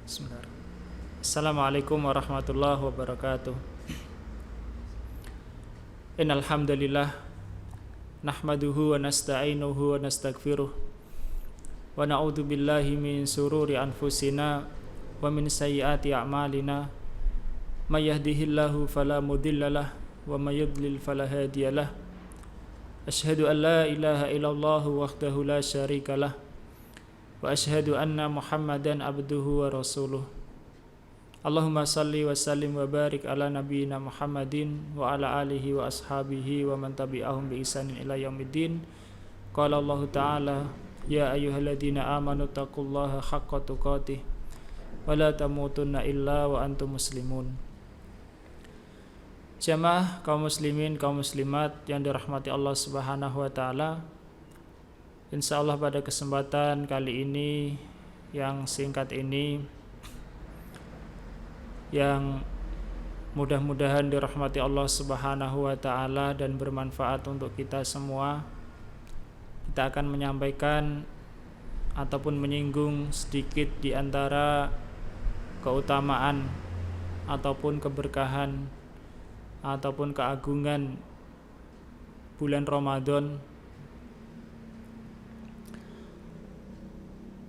Bismillahirrahmanirrahim. Assalamualaikum warahmatullahi wabarakatuh. Innal hamdalillah nahmaduhu wa nasta'inuhu wa nastaghfiruh wa na'udzu billahi min sururi anfusina wa min sayyiati a'malina may yahdihillahu fala mudhillalah wa may yudlil fala hadiyalah. Asyhadu an la ilaha illallah wahdahu la syarikalah wa asyhadu anna Muhammadan abduhu wa rasuluh. Allahumma salli wa sallim wa barik ala nabiyyina Muhammadin wa ala alihi wa ashabihi wa man tabi'ahum bi ihsanin ila yaumiddin. Qala Allah Ta'ala, ya ayyuhalladzina amanu taqullaha haqqa tuqatih wa la tamutunna illa wa antum muslimun. Jamaah kaum muslimin, kaum muslimat yang dirahmati Allah Subhanahu wa taala. Insyaallah pada kesempatan kali ini yang singkat ini, yang mudah-mudahan dirahmati Allah Subhanahu wa taala dan bermanfaat untuk kita semua, kita akan menyampaikan ataupun menyinggung sedikit di antara keutamaan ataupun keberkahan ataupun keagungan bulan Ramadan.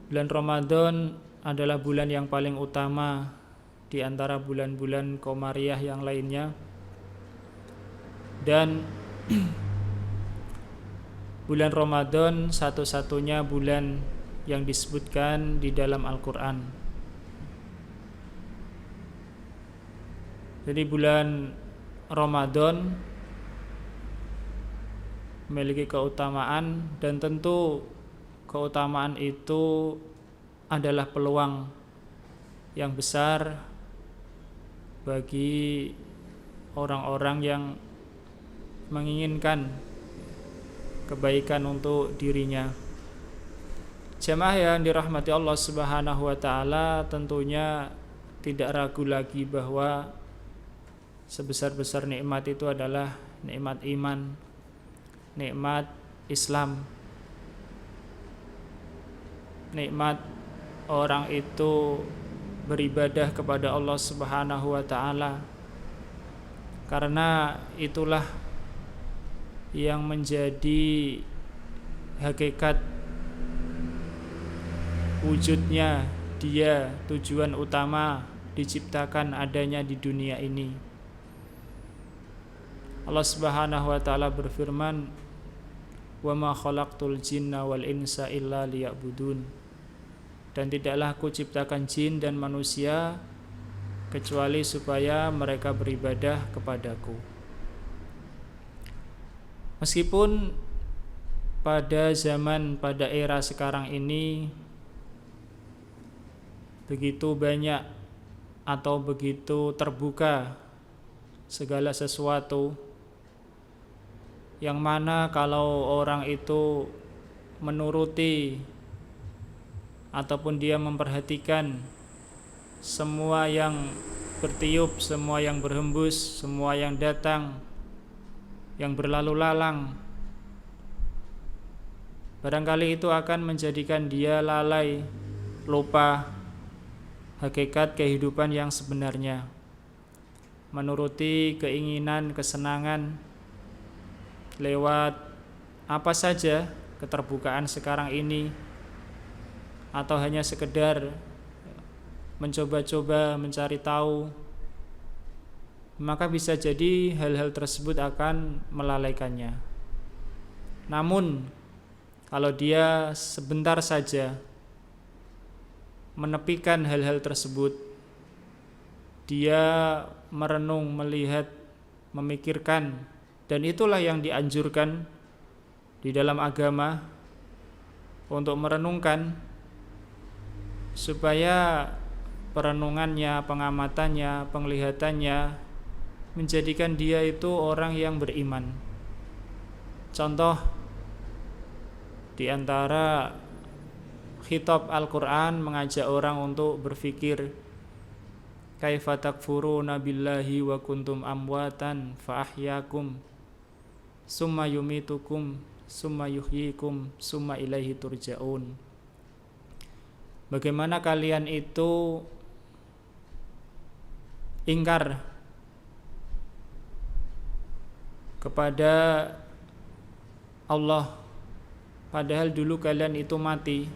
Bulan Ramadan adalah bulan yang paling utama di antara bulan-bulan Qamariyah yang lainnya, dan bulan Ramadan satu-satunya bulan yang disebutkan di dalam Al-Quran. Jadi bulan Ramadan memiliki keutamaan, dan tentu keutamaan itu adalah peluang yang besar bagi orang-orang yang menginginkan kebaikan untuk dirinya. Jamaah yang dirahmati Allah Subhanahu wa taala, tentunya tidak ragu lagi bahwa sebesar-besar nikmat itu adalah nikmat iman, nikmat Islam, nikmat orang itu beribadah kepada Allah Subhanahu wa taala, karena itulah yang menjadi hakikat wujudnya dia, tujuan utama diciptakan adanya di dunia ini. Allah Subhanahu wa taala berfirman, "Wa ma khalaqtul jinna wal insa illa liya'budun." Dan tidaklah aku ciptakan jin dan manusia kecuali supaya mereka beribadah kepadaku. Meskipun pada era sekarang ini begitu banyak atau begitu terbuka segala sesuatu, yang mana kalau orang itu menuruti ataupun dia memperhatikan semua yang bertiup, semua yang berhembus, semua yang datang, yang berlalu lalang, barangkali itu akan menjadikan dia lalai, lupa hakikat kehidupan yang sebenarnya, menuruti keinginan, kesenangan lewat apa saja keterbukaan sekarang ini, atau hanya sekedar mencoba-coba mencari tahu, maka bisa jadi hal-hal tersebut akan melalaikannya. Namun kalau dia sebentar saja menepikan hal-hal tersebut, dia merenung, melihat, memikirkan, dan itulah yang dianjurkan di dalam agama, untuk merenungkan, supaya perenungannya, pengamatannya, penglihatannya menjadikan dia itu orang yang beriman. Contoh di antara khitab Al-Quran mengajak orang untuk berfikir, kaifa takfuruna billahi wa kuntum amwatan fa ahyakum summa yumitukum summa yuhyikum summa ilaihi turja'un. Bagaimana kalian itu ingkar kepada Allah, padahal dulu kalian itu mati.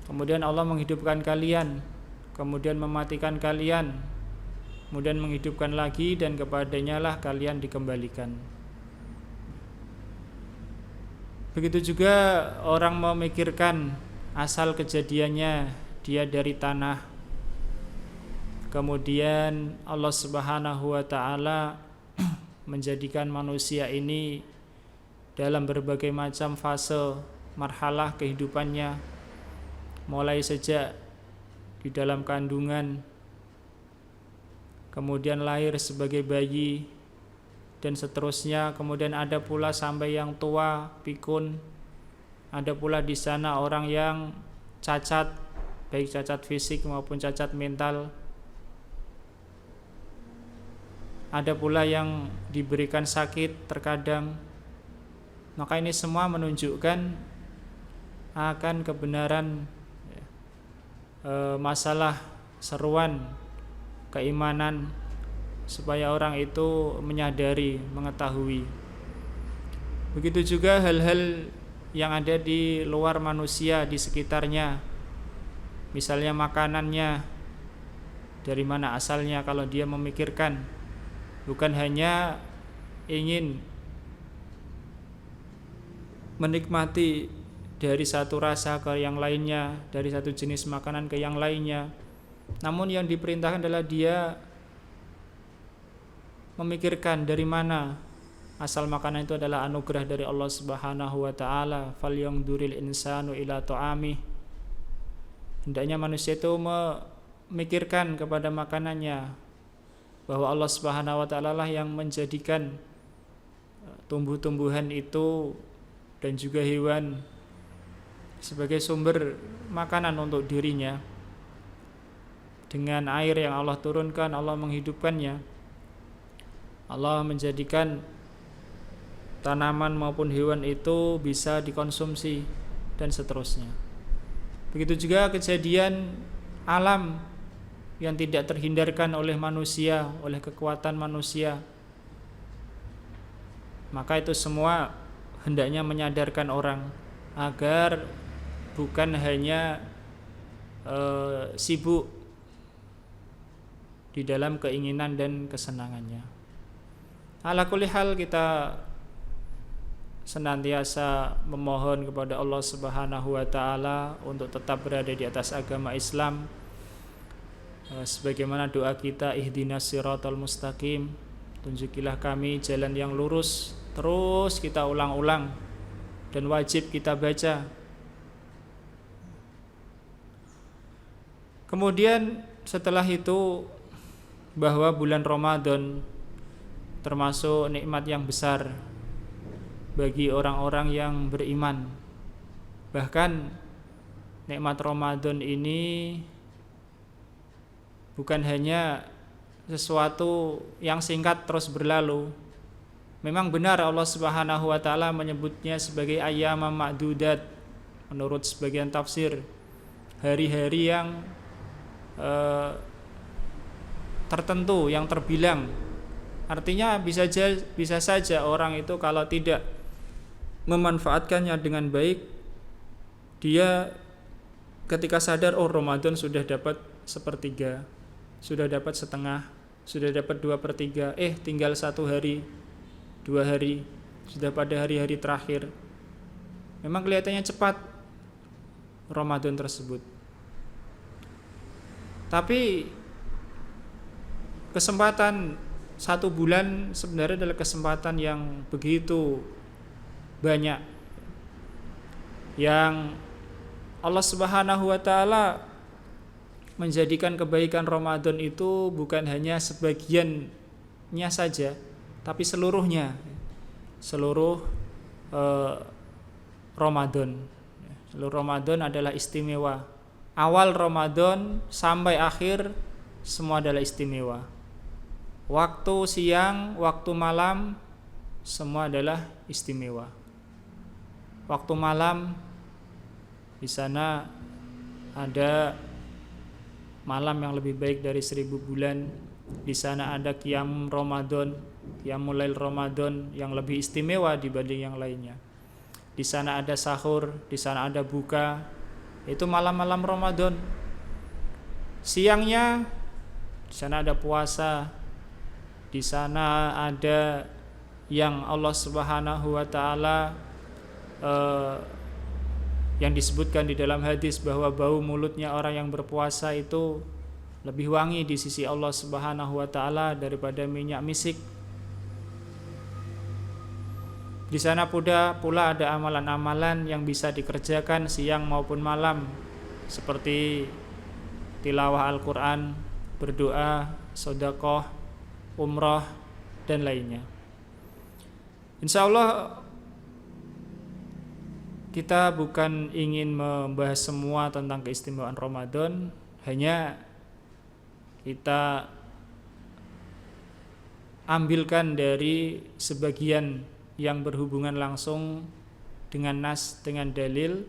Kemudian Allah menghidupkan kalian, kemudian mematikan kalian, kemudian menghidupkan lagi, dan kepadanya lah kalian dikembalikan. Begitu juga orang memikirkan asal kejadiannya dia dari tanah, kemudian Allah Subhanahu wa ta'ala menjadikan manusia ini dalam berbagai macam fase marhalah kehidupannya, mulai sejak di dalam kandungan, kemudian lahir sebagai bayi, dan seterusnya. Kemudian ada pula sampai yang tua, pikun. Ada pula di sana orang yang cacat, baik cacat fisik maupun cacat mental. Ada pula yang diberikan sakit terkadang. Maka ini semua menunjukkan akan kebenaran masalah seruan keimanan, supaya orang itu menyadari, mengetahui. Begitu juga hal-hal yang ada di luar manusia, di sekitarnya. Misalnya makanannya, dari mana asalnya. Kalau dia memikirkan, bukan hanya ingin menikmati dari satu rasa ke yang lainnya, dari satu jenis makanan ke yang lainnya, namun yang diperintahkan adalah dia memikirkan dari mana asal makanan itu adalah anugerah dari Allah Subhanahu wa ta'ala. Falyanzuril insanu ila ta'amih. Hendaknya manusia itu memikirkan kepada makanannya, bahwa Allah Subhanahu wa ta'ala lah yang menjadikan tumbuh-tumbuhan itu dan juga hewan sebagai sumber makanan untuk dirinya. Dengan air yang Allah turunkan, Allah menghidupkannya. Allah menjadikan tanaman maupun hewan itu bisa dikonsumsi, dan seterusnya. Begitu juga kejadian alam yang tidak terhindarkan oleh manusia, oleh kekuatan manusia. Maka itu semua hendaknya menyadarkan orang agar bukan hanya sibuk di dalam keinginan dan kesenangannya. Ala kulli hal, kita senantiasa memohon kepada Allah Subhanahu wa ta'ala untuk tetap berada di atas agama Islam, sebagaimana doa kita, ihdinas siratal mustaqim, tunjukilah kami jalan yang lurus. Terus kita ulang-ulang dan wajib kita baca. Kemudian setelah itu, bahwa bulan Ramadan termasuk nikmat yang besar bagi orang-orang yang beriman. Bahkan nikmat Ramadan ini bukan hanya sesuatu yang singkat terus berlalu. Memang benar Allah Subhanahu wa ta'ala menyebutnya sebagai ayyamam ma'dudat. Menurut sebagian tafsir, hari-hari yang tertentu, yang terbilang. Artinya bisa saja orang itu kalau tidak memanfaatkannya dengan baik, dia ketika sadar, oh Ramadan sudah dapat sepertiga, sudah dapat setengah, sudah dapat 2/3, tinggal 1 hari, 2 hari, sudah pada hari-hari terakhir. Memang kelihatannya cepat Ramadan tersebut, tapi kesempatan 1 bulan sebenarnya adalah kesempatan yang begitu banyak, yang Allah Subhanahu wa ta'ala menjadikan kebaikan Ramadan itu bukan hanya sebagiannya saja, tapi seluruhnya, seluruh Ramadan. Seluruh Ramadan adalah istimewa. Awal Ramadan sampai akhir semua adalah istimewa. Waktu siang, waktu malam, semua adalah istimewa. Waktu malam, di sana ada malam yang lebih baik dari 1000 bulan. Di sana ada qiyam Ramadan, qiyamul lail Ramadan yang lebih istimewa dibanding yang lainnya. Di sana ada sahur, di sana ada buka. Itu malam-malam Ramadan. Siangnya di sana ada puasa. Di sana ada yang Allah Subhanahu wa taala yang disebutkan di dalam hadis bahwa bau mulutnya orang yang berpuasa itu lebih wangi di sisi Allah Subhanahu wa taala daripada minyak misik. Di sana pula ada amalan-amalan yang bisa dikerjakan siang maupun malam, seperti tilawah Al-Quran, berdoa, sedekah, umrah, dan lainnya. Insya Allah kita bukan ingin membahas semua tentang keistimewaan Ramadan, hanya kita ambilkan dari sebagian yang berhubungan langsung dengan nas, dengan dalil,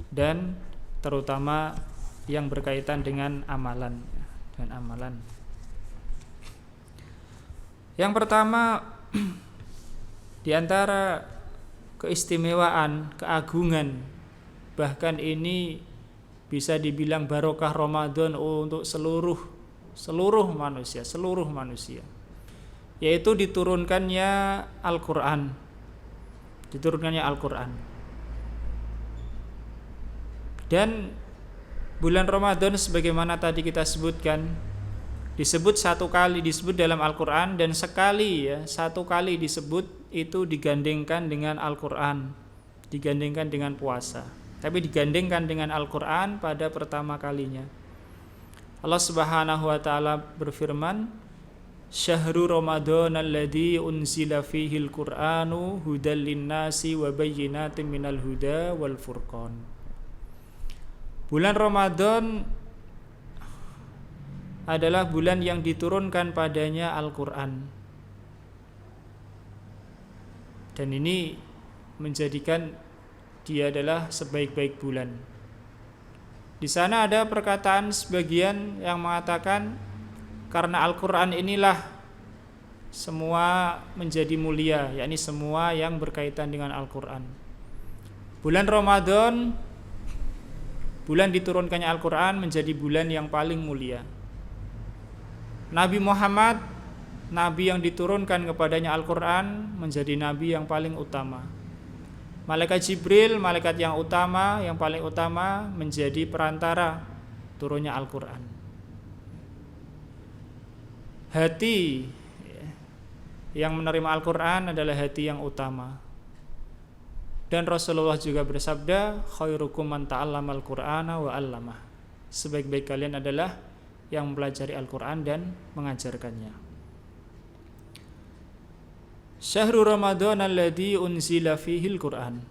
dan terutama yang berkaitan dengan amalan. Yang pertama, di antara keistimewaan, keagungan, bahkan ini bisa dibilang barokah Ramadan untuk seluruh manusia, yaitu diturunkannya Al-Quran. Dan bulan Ramadan sebagaimana tadi kita sebutkan, disebut satu kali disebut dalam Al-Quran, dan satu kali disebut itu digandengkan dengan Al-Quran, digandengkan dengan puasa, tapi digandengkan dengan Al-Quran pada pertama kalinya. Allah Subhanahu wa taala berfirman, "Syahrul Ramadan alladzi unzila fihil Qur'anu hudal linnasi wa bayyinatin minal huda wal furqan." Bulan Ramadan adalah bulan yang diturunkan padanya Al-Quran. Dan ini menjadikan dia adalah sebaik-baik bulan. Di sana ada perkataan sebagian yang mengatakan karena Al-Quran inilah semua menjadi mulia, yakni semua yang berkaitan dengan Al-Quran. Bulan Ramadan, bulan diturunkannya Al-Quran, menjadi bulan yang paling mulia. Nabi Muhammad, nabi yang diturunkan kepadanya Al-Quran, menjadi nabi yang paling utama. Malaikat Jibril, malaikat yang utama, yang paling utama, menjadi perantara turunnya Al-Quran. Hati yang menerima Al-Quran adalah hati yang utama. Dan Rasulullah juga bersabda, khairukum man ta'allamal Qur'ana wa 'allamah. Sebaik-baik kalian adalah yang mempelajari Al-Quran dan mengajarkannya. Syahrul Ramadan alladzi unzila fihil Qur'an.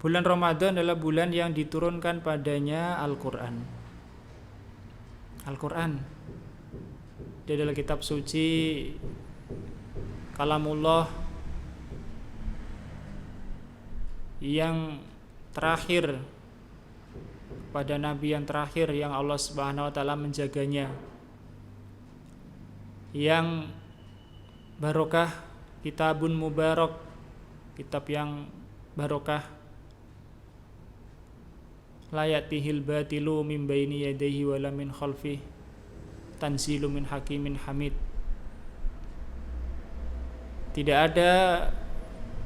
Bulan Ramadan adalah bulan yang diturunkan padanya Al-Quran. Al-Quran, dia adalah kitab suci, kalamullah yang terakhir, pada nabi yang terakhir yang Allah Subhanahu wa taala menjaganya, yang barokah, kitabun mubarak, kitab yang barokah, la ya'tihil batilu min baini yadayhi wala min khalfihi, tanzilu min hakimin hamid. Tidak ada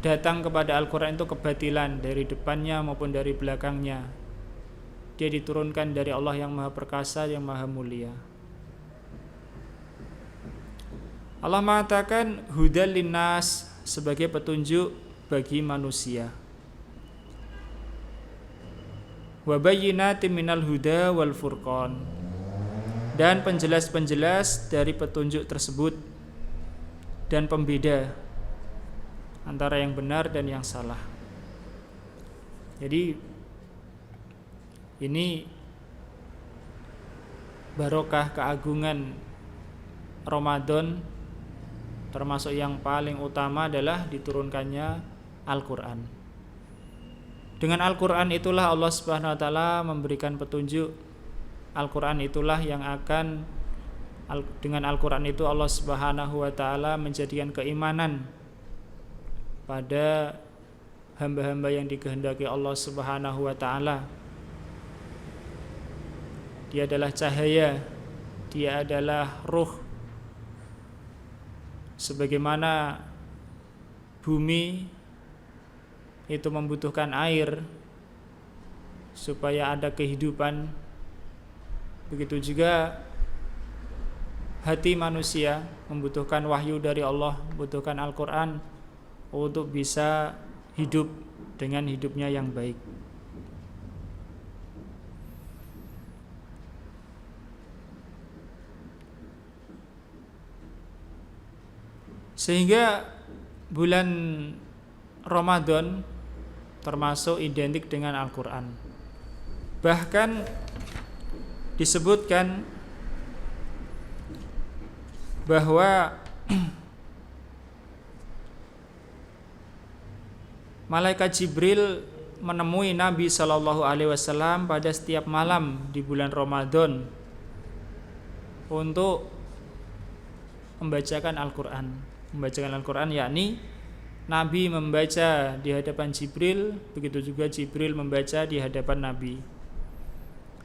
datang kepada Al-Quran itu kebatilan dari depannya maupun dari belakangnya. Dia diturunkan dari Allah yang Maha Perkasa, yang Maha Mulia. Allah mengatakan hudal linnas, sebagai petunjuk bagi manusia. Wa bayyinatin minal huda wal furqan, dan penjelas-penjelas dari petunjuk tersebut dan pembeda antara yang benar dan yang salah. Jadi ini barokah, keagungan Ramadan, termasuk yang paling utama adalah diturunkannya Al-Quran. Dengan Al-Quran itulah Allah Subhanahu wa taala memberikan petunjuk Al-Quran itulah yang akan, dengan Al-Quran itu Allah Subhanahu wa ta'ala menjadikan keimanan pada hamba-hamba yang dikehendaki Allah Subhanahu wa ta'ala. Dia adalah cahaya, dia adalah ruh. Sebagaimana bumi itu membutuhkan air supaya ada kehidupan, begitu juga hati manusia membutuhkan wahyu dari Allah, membutuhkan Al-Quran untuk bisa hidup dengan hidupnya yang baik. Sehingga bulan Ramadan termasuk identik dengan Al-Quran. Bahkan disebutkan bahwa malaikat Jibril menemui Nabi SAW pada setiap malam di bulan Ramadan untuk membacakan Al-Quran. Membacakan Al-Quran yakni Nabi membaca di hadapan Jibril, begitu juga Jibril membaca di hadapan Nabi.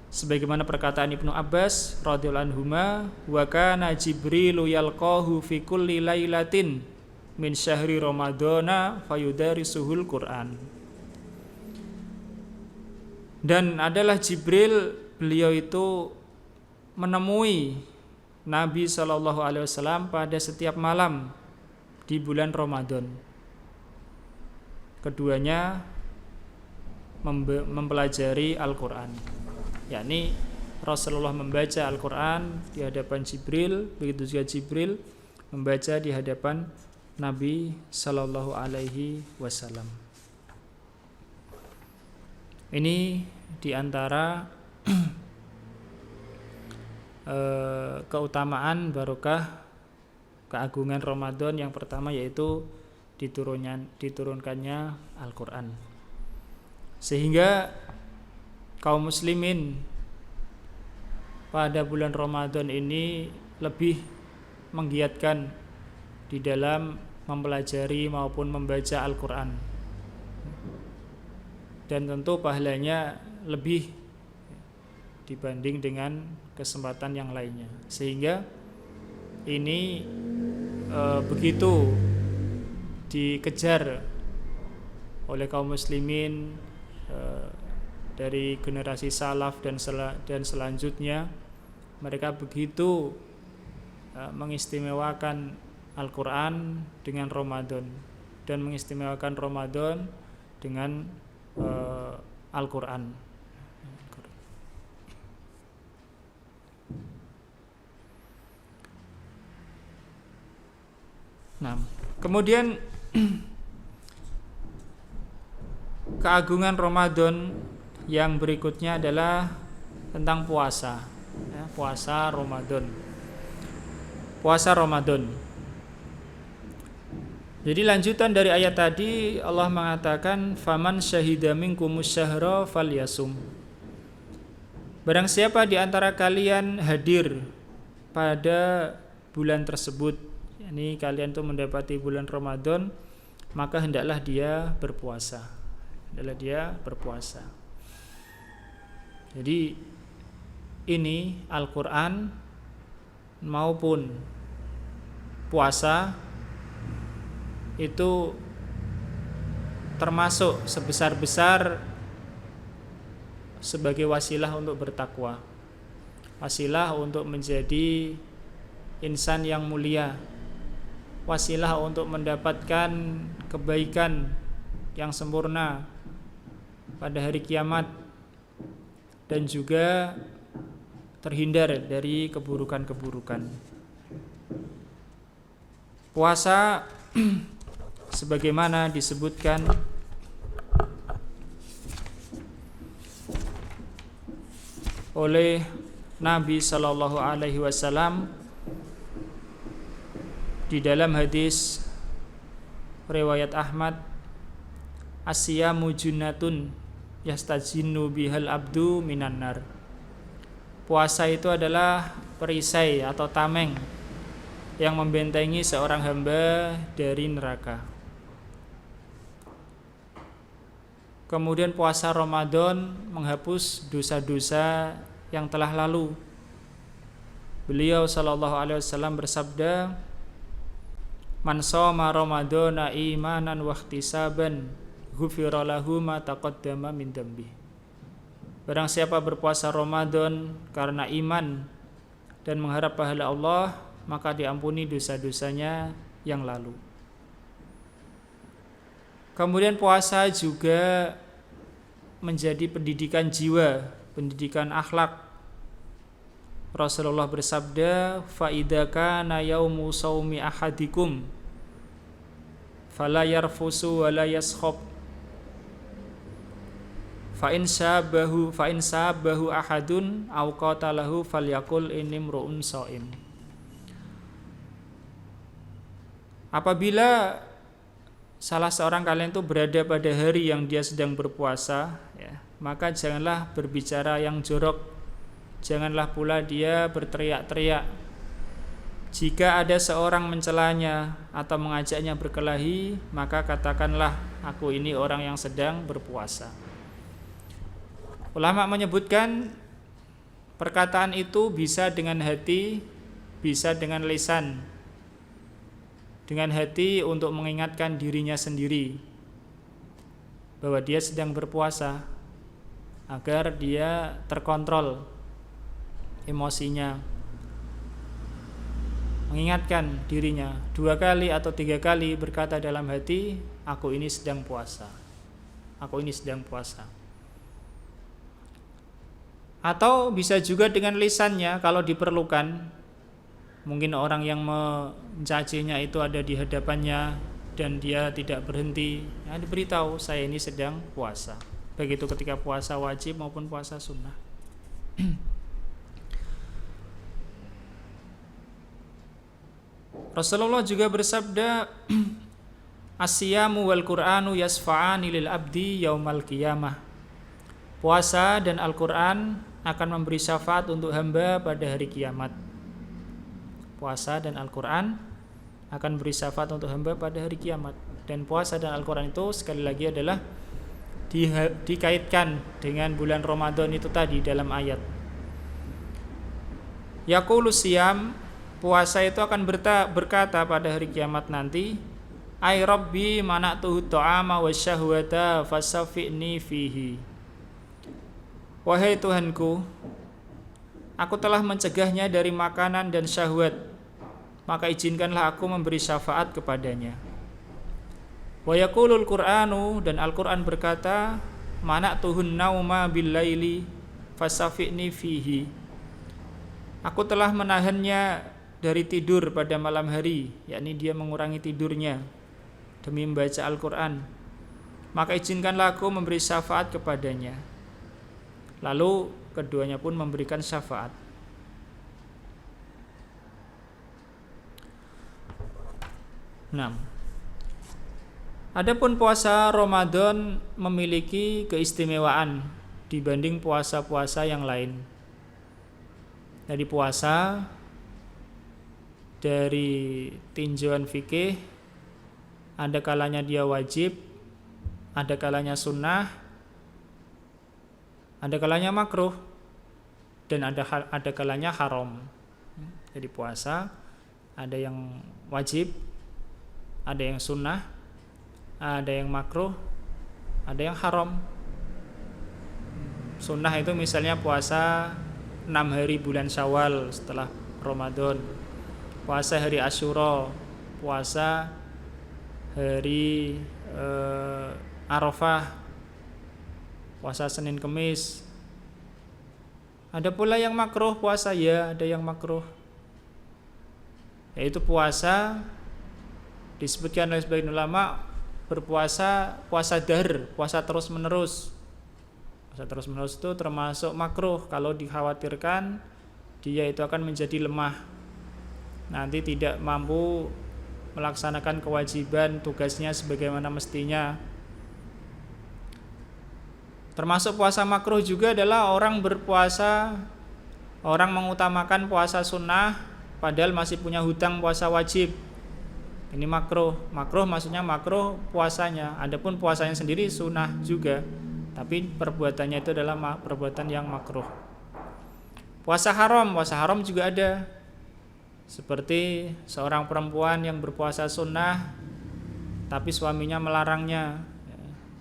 Sebagaimana perkataan Ibnu Abbas radhiyallahu anhuma, wa kana Jibrilu yalqahu fi kulli lailatin min syahri ramadhana fayudarisuhul Qur'an. Dan adalah Jibril, beliau itu menemui Nabi SAW pada setiap malam di bulan Ramadan. Keduanya mempelajari Al-Quran, yakni Rasulullah membaca Al-Quran di hadapan Jibril, begitu juga Jibril membaca di hadapan Nabi Sallallahu Alaihi Wasallam. Ini diantara keutamaan barokah keagungan Ramadan yang pertama, yaitu diturunkannya Al-Quran. Sehingga kaum muslimin pada bulan Ramadan ini lebih menggiatkan di dalam mempelajari maupun membaca Al-Quran, dan tentu pahalanya lebih dibanding dengan kesempatan yang lainnya. Sehingga ini begitu dikejar oleh kaum muslimin dari generasi salaf dan selanjutnya. Mereka begitu mengistimewakan Al-Quran dengan Ramadan, dan mengistimewakan Ramadan dengan Al-Quran. Nah, kemudian keagungan Ramadan yang berikutnya adalah tentang puasa, ya, puasa Ramadan. Puasa Ramadan. Jadi lanjutan dari ayat tadi, Allah mengatakan faman syahida minkumus syahra falyasum. Barang siapa di antara kalian hadir pada bulan tersebut, ini kalian tuh mendapati bulan Ramadan, maka hendaklah dia berpuasa. Hendaklah dia berpuasa. Jadi ini Al-Quran maupun puasa itu termasuk sebesar-besar sebagai wasilah untuk bertakwa, wasilah untuk menjadi insan yang mulia, wasilah untuk mendapatkan kebaikan yang sempurna pada hari kiamat, dan juga terhindar dari keburukan-keburukan. Puasa sebagaimana disebutkan oleh Nabi Sallallahu Alaihi Wasallam di dalam hadis riwayat Ahmad, asyamu junnatun yastajinnu bihal abdu minan nar. puasa itu adalah perisai atau tameng yang membentengi seorang hamba dari neraka. Kemudian puasa Ramadan menghapus dosa-dosa yang telah lalu. Beliau sallallahu alaihi wasallam bersabda, "Man shoma Ramadana imanan wa ihtisaban, ghufira lahu ma taqaddama min dambi." Barang siapa berpuasa Ramadan karena iman dan mengharap pahala Allah, maka diampuni dosa-dosanya yang lalu. Kemudian puasa juga menjadi pendidikan jiwa, pendidikan akhlak. Rasulullah bersabda, "Fa idza kana yaumu shaumi ahadikum fala yarfusu wa la yaskhab. Fa in sabahu ahadun aw qatalahu falyaqul inni mru'un shaim." Apabila salah seorang kalian itu berada pada hari yang dia sedang berpuasa, ya, maka janganlah berbicara yang jorok. Janganlah pula dia berteriak-teriak. Jika ada seorang mencelanya atau mengajaknya berkelahi, maka katakanlah, aku ini orang yang sedang berpuasa. Ulama menyebutkan perkataan itu bisa dengan hati, bisa dengan lisan. Dengan hati untuk mengingatkan dirinya sendiri bahwa dia sedang berpuasa, agar dia terkontrol emosinya, mengingatkan dirinya 2 kali atau 3 kali berkata dalam hati, aku ini sedang puasa, aku ini sedang puasa. Atau bisa juga dengan lisannya kalau diperlukan. Mungkin orang yang mencacinya itu ada di hadapannya dan dia tidak berhenti, ya diberitahu, saya ini sedang puasa. Begitu ketika puasa wajib maupun puasa sunnah. Rasulullah juga bersabda, "As-siyamu wal Qur'anu yasfa'ani lil abdi yaumal qiyamah." Puasa dan Al-Qur'an akan memberi syafaat untuk hamba pada hari kiamat. Puasa dan Al-Qur'an akan beri syafaat untuk hamba pada hari kiamat. Dan puasa dan Al-Qur'an itu sekali lagi adalah dikaitkan dengan bulan Ramadan itu tadi dalam ayat. Yaqulu siyam, puasa itu akan berkata pada hari kiamat nanti, "Ai Rabbi mana'tuhu ta'ama wasyahwata fasafi'ni fihi." Wahai Tuhanku, aku telah mencegahnya dari makanan dan syahwat, maka izinkanlah aku memberi syafaat kepadanya. Wa yaqulul Qur'anu, dan Al-Qur'an berkata, "Mana'tuhun nauma bil laili fasafi'ni fihi." Aku telah menahannya dari tidur pada malam hari, yakni dia mengurangi tidurnya demi membaca Al-Quran, maka izinkanlah aku memberi syafaat kepadanya. Lalu keduanya pun memberikan syafaat. Adapun puasa Ramadan memiliki keistimewaan dibanding puasa-puasa yang lain. Jadi puasa dari tinjauan fikih, ada kalanya dia wajib, ada kalanya sunnah, ada kalanya makruh, dan ada kalanya haram. Jadi puasa ada yang wajib, ada yang sunnah, ada yang makruh, ada yang haram. Sunnah itu misalnya puasa 6 hari bulan Syawal setelah Ramadan, puasa hari Asyura, puasa hari Arafah, puasa Senin Kemis. Ada pula yang makruh puasa, ya ada yang makruh, yaitu puasa disebutkan oleh sebagian ulama berpuasa puasa dahr, puasa terus menerus. Puasa terus menerus itu termasuk makruh kalau dikhawatirkan dia itu akan menjadi lemah, nanti tidak mampu melaksanakan kewajiban tugasnya sebagaimana mestinya. Termasuk puasa makruh juga adalah orang berpuasa Orang mengutamakan puasa sunnah padahal masih punya hutang puasa wajib. Ini makruh. Makruh maksudnya makruh puasanya. Adapun puasanya sendiri sunnah juga, tapi perbuatannya itu adalah perbuatan yang makruh. Puasa haram juga ada. Seperti seorang perempuan yang berpuasa sunnah tapi suaminya melarangnya.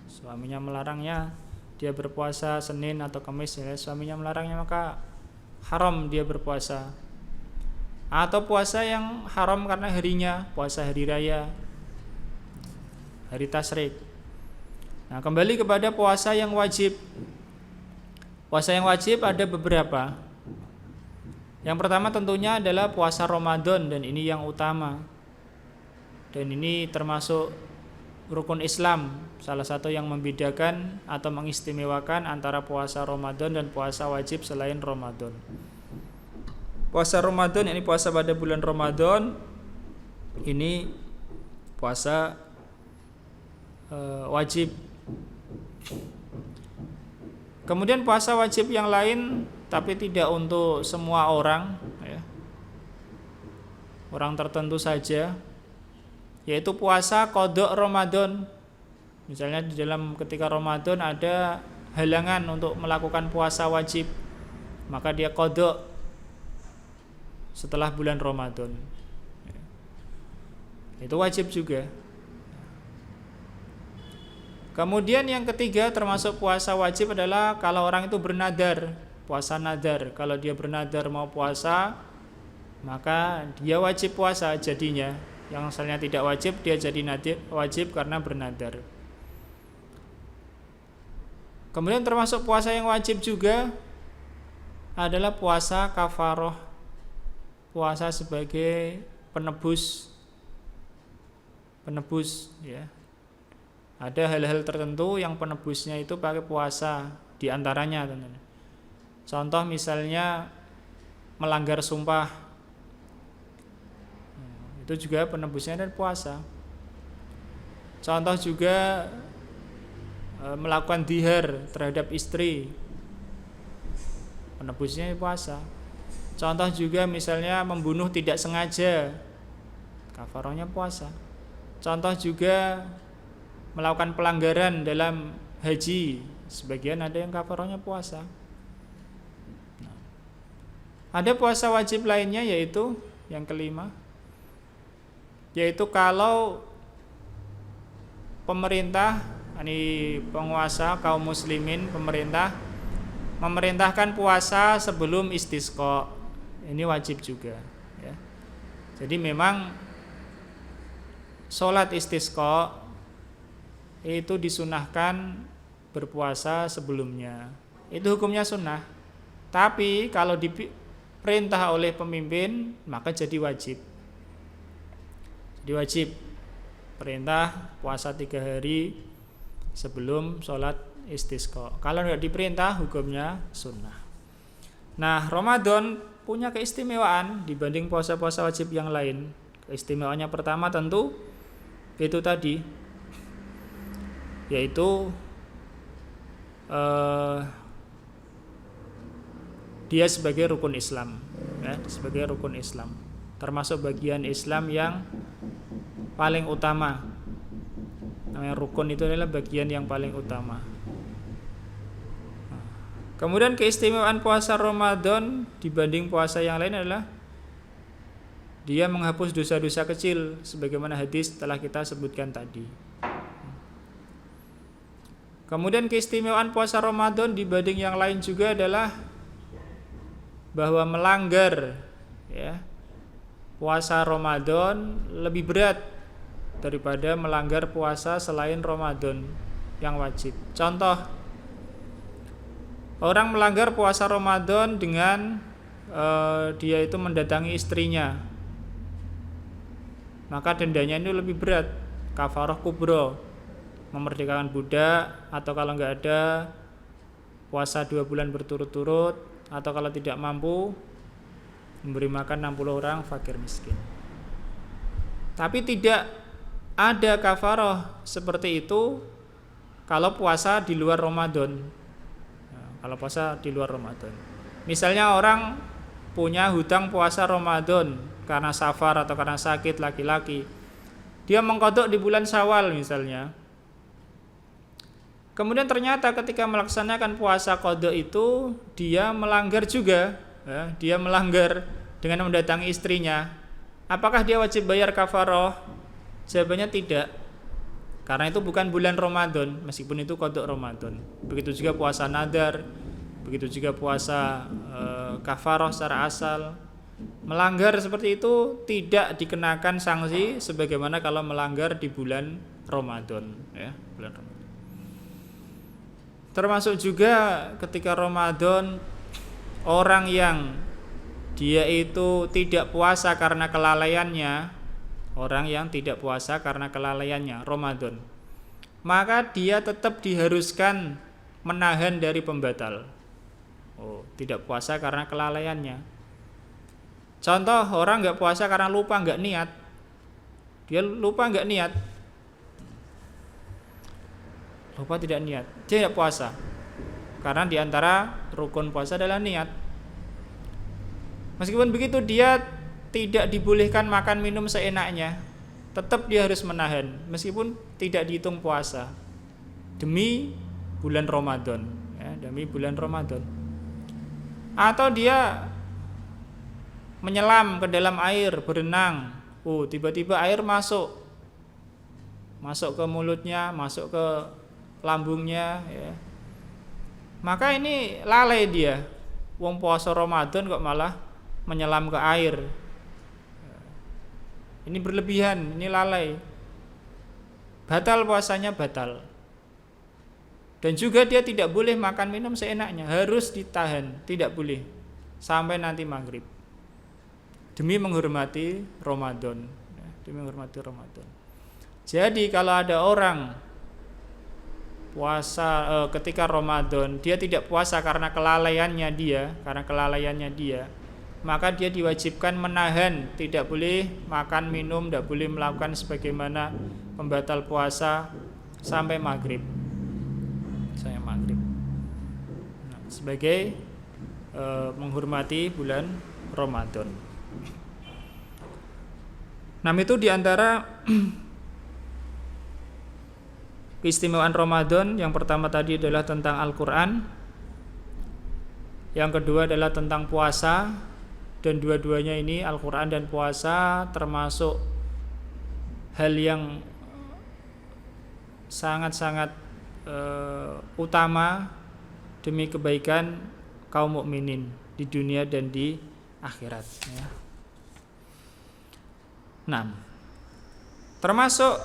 Suaminya melarangnya, dia berpuasa Senin atau Kamis, suaminya melarangnya, maka haram dia berpuasa. Atau puasa yang haram karena harinya, puasa hari raya, hari tasyrik. Nah, kembali kepada puasa yang wajib. Puasa yang wajib ada beberapa. Yang pertama tentunya adalah puasa Ramadan, dan ini yang utama. Dan ini termasuk rukun Islam, salah satu yang membedakan atau mengistimewakan antara puasa Ramadan dan puasa wajib selain Ramadan. Puasa Ramadan, ini puasa pada bulan Ramadan, ini puasa wajib. Kemudian puasa wajib yang lain, tapi tidak untuk semua orang, ya. Orang tertentu saja, yaitu puasa qadha Ramadan. Misalnya di dalam ketika Ramadan ada halangan untuk melakukan puasa wajib, maka dia qadha setelah bulan Ramadan. Itu wajib juga. Kemudian yang ketiga termasuk puasa wajib adalah kalau orang itu bernadar, puasa nadar. Kalau dia bernadar mau puasa, maka dia wajib puasa jadinya. Yang asalnya tidak wajib, dia jadi wajib karena bernadar. Kemudian termasuk puasa yang wajib juga adalah puasa kafaroh, puasa sebagai penebus, ya. Ada hal-hal tertentu yang penebusnya itu pakai puasa, diantaranya teman-teman. Contoh misalnya melanggar sumpah, itu juga penebusnya dan puasa. Contoh juga melakukan dihar terhadap istri, penebusnya puasa. Contoh juga misalnya membunuh tidak sengaja, kafarohnya puasa. Contoh juga melakukan pelanggaran dalam haji, sebagian ada yang kafarohnya puasa. Ada puasa wajib lainnya, yaitu yang kelima, yaitu kalau pemerintah, ini penguasa kaum muslimin, pemerintah memerintahkan puasa sebelum istisqa, ini wajib juga, ya. Jadi memang sholat istisqa itu disunahkan berpuasa sebelumnya, itu hukumnya sunnah. Tapi kalau diperintah oleh pemimpin, maka jadi wajib. Jadi wajib perintah puasa 3 hari sebelum sholat istisqa. Kalau tidak diperintah, hukumnya sunnah. Nah, Ramadan punya keistimewaan dibanding puasa-puasa wajib yang lain. Keistimewaannya pertama tentu itu tadi, yaitu dia sebagai rukun Islam, ya, sebagai rukun Islam, termasuk bagian Islam yang paling utama. Namanya rukun itu adalah bagian yang paling utama. Kemudian keistimewaan puasa Ramadan dibanding puasa yang lain adalah dia menghapus dosa-dosa kecil, sebagaimana hadis telah kita sebutkan tadi. Kemudian keistimewaan puasa Ramadan dibanding yang lain juga adalah bahwa melanggar, ya, puasa Ramadan lebih berat daripada melanggar puasa selain Ramadan yang wajib. Contoh, orang melanggar puasa Ramadan dengan dia itu mendatangi istrinya, maka dendanya ini lebih berat, kafarah kubro, memerdekakan budak, atau kalau nggak ada puasa 2 bulan berturut-turut, atau kalau tidak mampu memberi makan 60 orang fakir miskin. Tapi tidak ada kafarah seperti itu kalau puasa di luar Ramadan. Nah, kalau puasa di luar Ramadan, Misalnya orang punya hutang puasa Ramadan karena safar atau karena sakit laki-laki. Dia mengqadha di bulan Syawal misalnya. Kemudian ternyata ketika melaksanakan puasa qadha itu dia melanggar juga, ya, dia melanggar dengan mendatangi istrinya. Apakah dia wajib bayar kafarah? Jawabannya tidak. Karena itu bukan bulan Ramadan, meskipun itu qadha Ramadan. Begitu juga puasa nadar, begitu juga puasa kafarah secara asal. Melanggar seperti itu tidak dikenakan sanksi sebagaimana kalau melanggar di bulan Ramadan, ya, bulan Ramadan. Termasuk juga ketika Ramadan orang yang dia itu tidak puasa karena kelalaiannya, orang yang tidak puasa karena kelalaiannya Ramadan, maka dia tetap diharuskan menahan dari pembatal. Tidak puasa karena kelalaiannya. Contoh, orang nggak puasa karena lupa, nggak niat. Dia lupa nggak niat, lupa tidak niat, dia tidak puasa. Karena diantara rukun puasa adalah niat. Meskipun begitu dia tidak dibolehkan makan minum seenaknya, tetap dia harus menahan meskipun tidak dihitung puasa demi bulan Ramadan, ya, demi bulan Ramadan. Atau dia menyelam ke dalam air, berenang, tiba-tiba air masuk ke mulutnya, masuk ke lambungnya, ya. Maka ini lalai dia. Wong puasa Ramadan kok malah menyelam ke air. Ini berlebihan, ini lalai. Batal puasanya, batal. Dan juga dia tidak boleh makan minum seenaknya, harus ditahan, tidak boleh sampai nanti maghrib. Demi menghormati Ramadan, ya, demi menghormati Ramadan. Jadi kalau ada orang puasa ketika Ramadan, dia tidak puasa karena kelalaiannya dia, maka dia diwajibkan menahan, tidak boleh makan minum, tidak boleh melakukan sebagaimana pembatal puasa sampai maghrib. Nah, sebagai menghormati bulan Ramadan. Nah, itu diantara keistimewaan Ramadan. Yang pertama tadi adalah tentang Al-Quran, yang kedua adalah tentang puasa. Dan dua-duanya ini, Al-Quran dan puasa, termasuk hal yang sangat-sangat utama demi kebaikan kaum mukminin di dunia dan di akhirat, ya. Nah, termasuk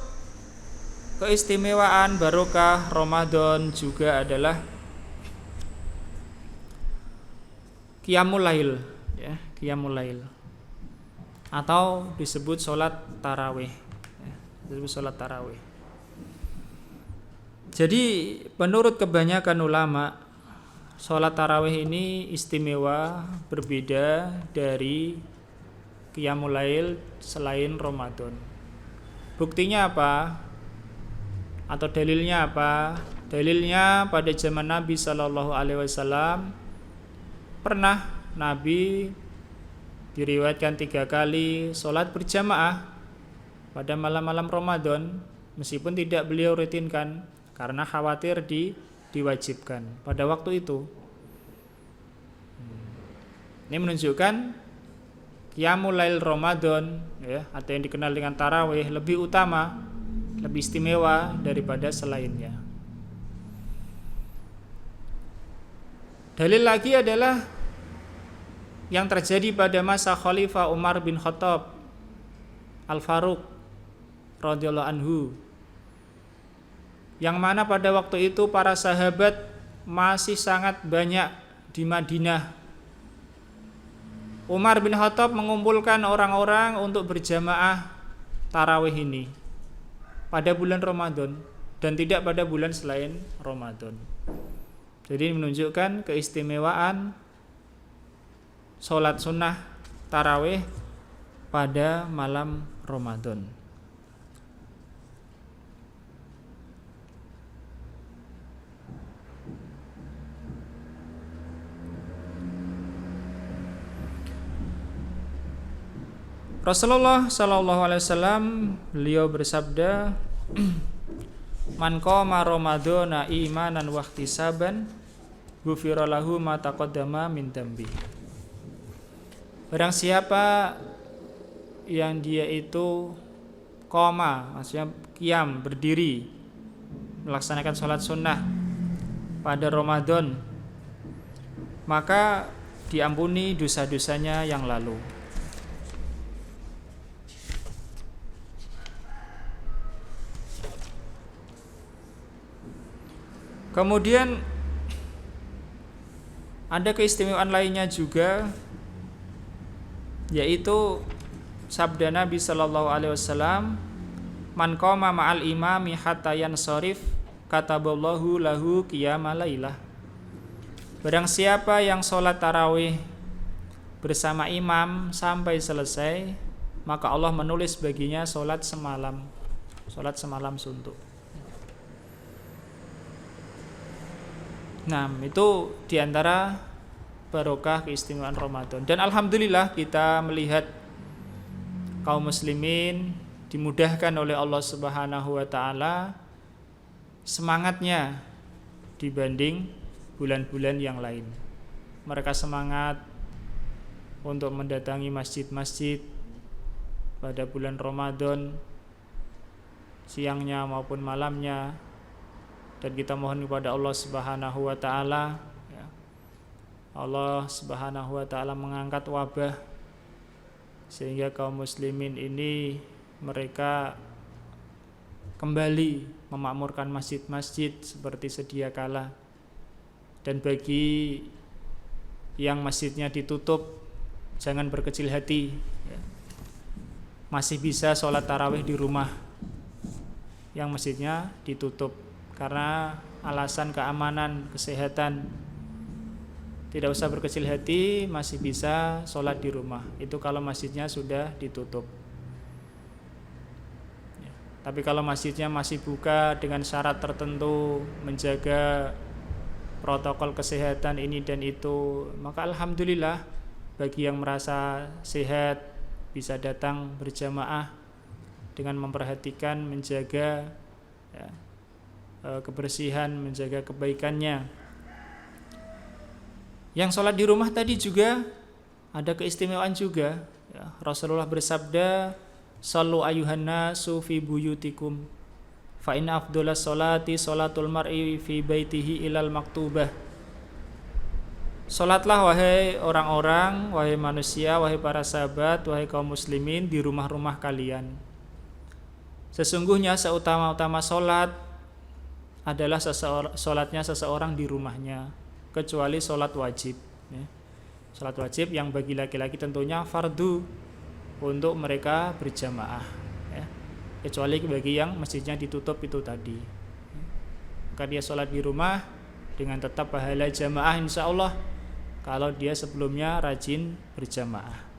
keistimewaan barokah Ramadan juga adalah Qiyamul Lail, ya, Qiyamul Lail, atau disebut sholat tarawih, ya, disebut sholat tarawih. Jadi menurut kebanyakan ulama, sholat tarawih ini istimewa, berbeda dari Qiyamul Lail selain Ramadan. Buktinya apa? Atau dalilnya apa? Dalilnya pada zaman Nabi Shallallahu Alaihi Wasallam pernah Nabi diriwayatkan 3 kali sholat berjamaah pada malam-malam Ramadan, meskipun tidak beliau rutinkan karena khawatir diwajibkan pada waktu itu. Ini menunjukkan Qiyamul Lail Ramadan, ya, atau yang dikenal dengan tarawih, lebih utama, lebih istimewa daripada selainnya. Dalil lagi adalah yang terjadi pada masa Khalifah Umar bin Khattab Al-Faruq radhiyallahu anhu, yang mana pada waktu itu para sahabat masih sangat banyak di Madinah. Umar bin Khattab mengumpulkan orang-orang untuk berjamaah tarawih ini pada bulan Ramadan dan tidak pada bulan selain Ramadan. Jadi menunjukkan keistimewaan sholat sunnah tarawih pada malam Ramadan. Rasulullah sallallahu alaihi wasallam beliau bersabda, "Man qama ramadhana imanan wa ihtisaban, ghufira lahu ma taqaddama min dambi." Barang siapa yang dia itu qama, maksudnya qiyam, berdiri melaksanakan sholat sunnah pada Ramadan, maka diampuni dosa-dosanya yang lalu. Kemudian ada keistimewaan lainnya juga, yaitu sabda Nabi sallallahu alaihi wasallam, "Man qama ma'al imami hatta yansharif, kataballahu lahu qiyamal lailah." Barang siapa yang sholat tarawih bersama imam sampai selesai, maka Allah menulis baginya sholat semalam suntuk. Nah, itu diantara barokah keistimewaan Ramadan. Dan alhamdulillah kita melihat kaum muslimin dimudahkan oleh Allah Subhanahu wa taala semangatnya dibanding bulan-bulan yang lain. Mereka semangat untuk mendatangi masjid-masjid pada bulan Ramadan, siangnya maupun malamnya. Dan kita mohon kepada Allah Subhanahu wa taala, ya, Allah Subhanahu wa taala mengangkat wabah sehingga kaum muslimin ini mereka kembali memakmurkan masjid-masjid seperti sedia kala. Dan bagi yang masjidnya ditutup, jangan berkecil hati, ya. Masih bisa sholat tarawih di rumah yang masjidnya ditutup karena alasan keamanan, kesehatan. Tidak usah berkecil hati, masih bisa sholat di rumah. Itu kalau masjidnya sudah ditutup. Ya. Tapi kalau masjidnya masih buka dengan syarat tertentu, menjaga protokol kesehatan ini dan itu, maka alhamdulillah bagi yang merasa sehat bisa datang berjamaah dengan memperhatikan, menjaga, ya, kebersihan, menjaga kebaikannya. Yang sholat di rumah tadi juga ada keistimewaan juga, ya. Rasulullah bersabda, "Shallu ayyuhan nasu fi buyutikum, fa in afdhalas sholati sholatul mar'i fi baitihi ilal maktubah." Sholatlah wahai orang-orang, wahai manusia, wahai para sahabat, wahai kaum muslimin di rumah-rumah kalian. Sesungguhnya seutama-utama sholat adalah sholatnya seseorang di rumahnya, kecuali sholat wajib, ya. Sholat wajib yang bagi laki-laki tentunya fardu untuk mereka berjamaah, ya. Kecuali bagi yang masjidnya ditutup itu tadi, maka dia sholat di rumah dengan tetap pahala jamaah insya Allah kalau dia sebelumnya rajin berjamaah.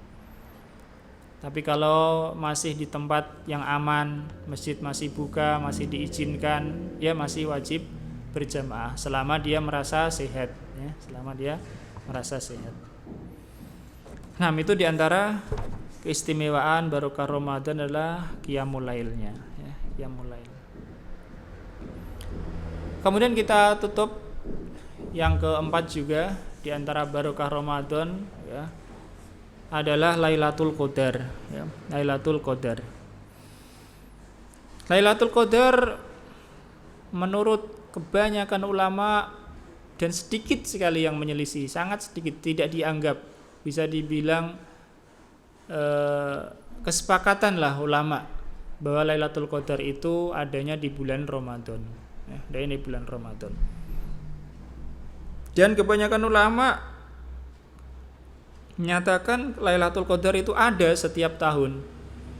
Tapi kalau masih di tempat yang aman, masjid masih buka, masih diizinkan, ya masih wajib berjamaah selama dia merasa sehat, ya, selama dia merasa sehat. Nah, itu diantara keistimewaan barokah Ramadan adalah qiyamul lailnya, ya, qiyamul lail. Kemudian kita tutup yang keempat juga diantara barokah Ramadan, ya, adalah Lailatul Qadar, ya, Lailatul Qadar. Lailatul Qadar menurut kebanyakan ulama dan sedikit sekali yang menyelisih, sangat sedikit, tidak dianggap, bisa dibilang kesepakatan lah ulama bahwa Lailatul Qadar itu adanya di bulan Ramadan, ya, adanya di bulan Ramadan. Dan kebanyakan ulama menyatakan Lailatul Qadar itu ada setiap tahun.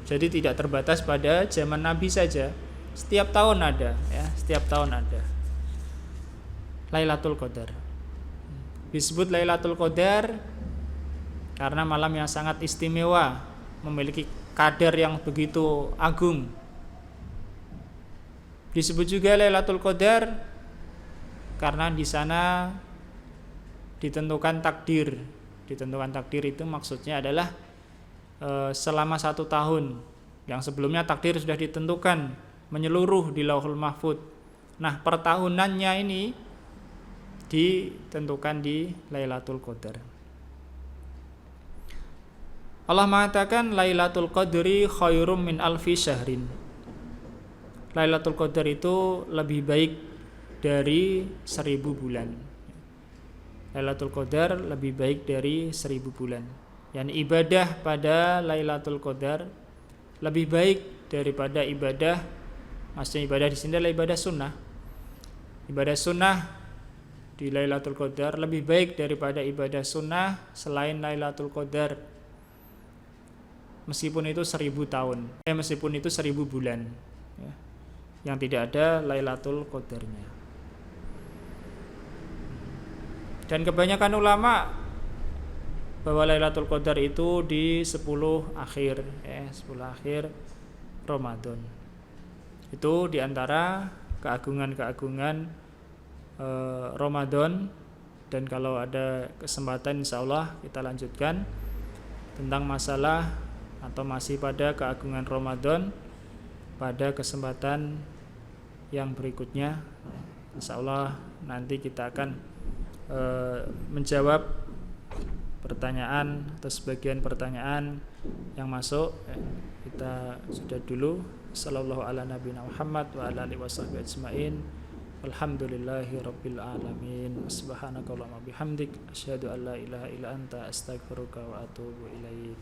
Jadi tidak terbatas pada zaman Nabi saja. Setiap tahun ada, ya, setiap tahun ada Lailatul Qadar. Disebut Lailatul Qadar karena malam yang sangat istimewa, memiliki kadar yang begitu agung. Disebut juga Lailatul Qadar karena di sana ditentukan takdir. Ditentukan takdir itu maksudnya adalah selama 1 tahun. Yang sebelumnya takdir sudah ditentukan menyeluruh di Lauhul Mahfuz. Nah, pertahunannya ini ditentukan di Lailatul Qadar. Allah mengatakan Lailatul Qadri khairum min alfi syahrin. Lailatul Qadar itu lebih baik dari 1000 bulan. Lailatul Qadar lebih baik dari 1000 bulan. Yani ibadah pada Lailatul Qadar lebih baik daripada ibadah, maksudnya ibadah di sini adalah ibadah sunnah. Ibadah sunnah di Lailatul Qadar lebih baik daripada ibadah sunnah selain Lailatul Qadar, meskipun itu 1000 tahun, meskipun itu 1000 bulan, ya, yang tidak ada Lailatul Qadarnya. Dan kebanyakan ulama bahwa Lailatul Qadar itu di 10 akhir, 10 akhir Ramadan. Itu diantara keagungan-keagungan Ramadan. Dan kalau ada kesempatan insya Allah kita lanjutkan tentang masalah atau masih pada keagungan Ramadan pada kesempatan yang berikutnya. Insya Allah nanti kita akan menjawab pertanyaan atau sebagian pertanyaan yang masuk. Kita sudah dulu. Sallallahu ala nabiyina Muhammad wa ala alihi washabbihi ajmain. Alhamdulillahi rabbil alamin. Subhanakallahumma bihamdik asyhadu an la ilaha illa anta astaghfiruka wa atubu ilaik.